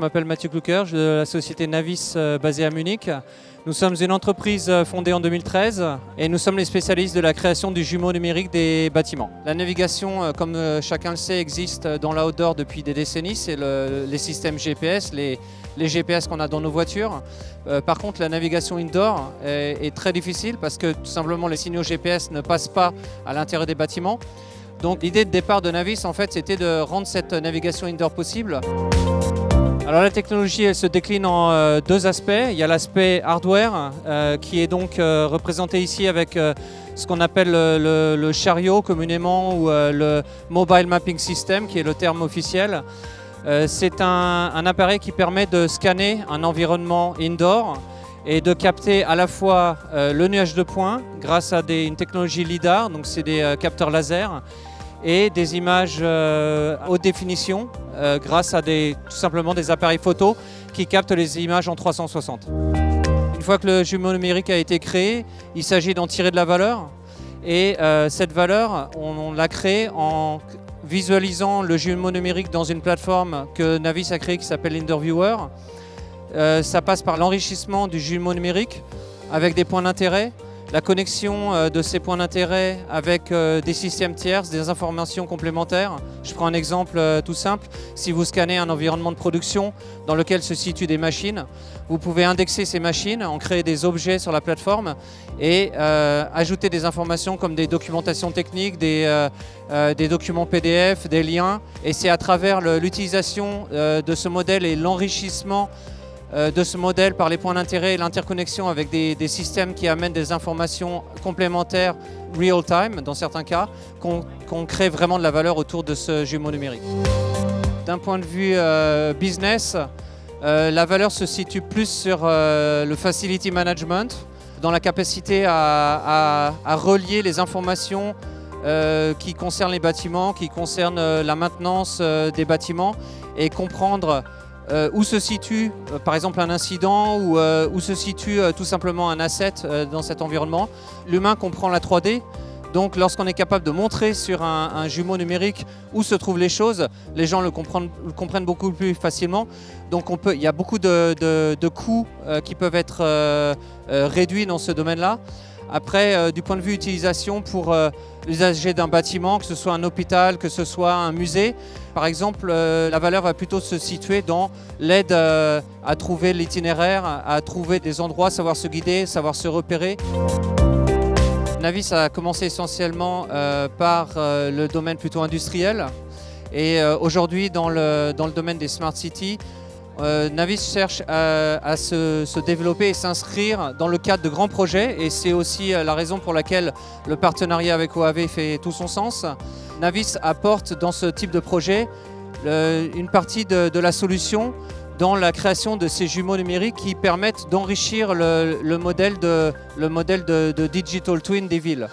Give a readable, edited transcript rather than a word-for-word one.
m'appelle Mathieu Klucker, je suis de la société Navis basée à Munich. Nous sommes une entreprise fondée en 2013 et nous sommes les spécialistes de la création du jumeau numérique des bâtiments. La navigation, comme chacun le sait, existe dans l'outdoor depuis des décennies. C'est les systèmes GPS, les GPS qu'on a dans nos voitures. Par contre, la navigation indoor est très difficile parce que tout simplement les signaux GPS ne passent pas à l'intérieur des bâtiments. Donc l'idée de départ de Navis, en fait, c'était de rendre cette navigation indoor possible. Alors la technologie, elle se décline en deux aspects. Il y a l'aspect hardware qui est donc représenté ici avec ce qu'on appelle le chariot communément ou le Mobile Mapping System qui est le terme officiel. C'est un appareil qui permet de scanner un environnement indoor et de capter à la fois le nuage de points grâce à une technologie LiDAR, donc c'est des capteurs laser, et des images haute définition grâce à tout simplement des appareils photo qui captent les images en 360. Une fois que le jumeau numérique a été créé, il s'agit d'en tirer de la valeur et cette valeur, on l'a créée en visualisant le jumeau numérique dans une plateforme que Navis a créée qui s'appelle Interviewer. Ça passe par l'enrichissement du jumeau numérique avec des points d'intérêt, la connexion de ces points d'intérêt avec des systèmes tierces, des informations complémentaires. Je prends un exemple tout simple. Si vous scannez un environnement de production dans lequel se situent des machines, vous pouvez indexer ces machines, en créer des objets sur la plateforme et ajouter des informations comme des documentations techniques, des documents PDF, des liens. Et c'est à travers l'utilisation de ce modèle et l'enrichissement de ce modèle par les points d'intérêt et l'interconnexion avec des systèmes qui amènent des informations complémentaires real-time dans certains cas, qu'on crée vraiment de la valeur autour de ce jumeau numérique. D'un point de vue business, la valeur se situe plus sur le facility management, dans la capacité à relier les informations qui concernent les bâtiments, qui concernent la maintenance des bâtiments et comprendre où se situe par exemple un incident ou où se situe tout simplement un asset dans cet environnement. L'humain comprend la 3D, donc lorsqu'on est capable de montrer sur un jumeau numérique où se trouvent les choses, les gens le comprennent beaucoup plus facilement. Donc il y a beaucoup de coûts qui peuvent être réduits dans ce domaine-là. Après, du point de vue utilisation pour l'usager d'un bâtiment, que ce soit un hôpital, que ce soit un musée, par exemple, la valeur va plutôt se situer dans l'aide à trouver l'itinéraire, à trouver des endroits, savoir se guider, savoir se repérer. Navis a commencé essentiellement par le domaine plutôt industriel et aujourd'hui dans le domaine des Smart Cities, Navis cherche à se développer et s'inscrire dans le cadre de grands projets et c'est aussi la raison pour laquelle le partenariat avec OAV fait tout son sens. Navis apporte dans ce type de projet une partie de la solution dans la création de ces jumeaux numériques qui permettent d'enrichir le modèle de Digital Twin des villes.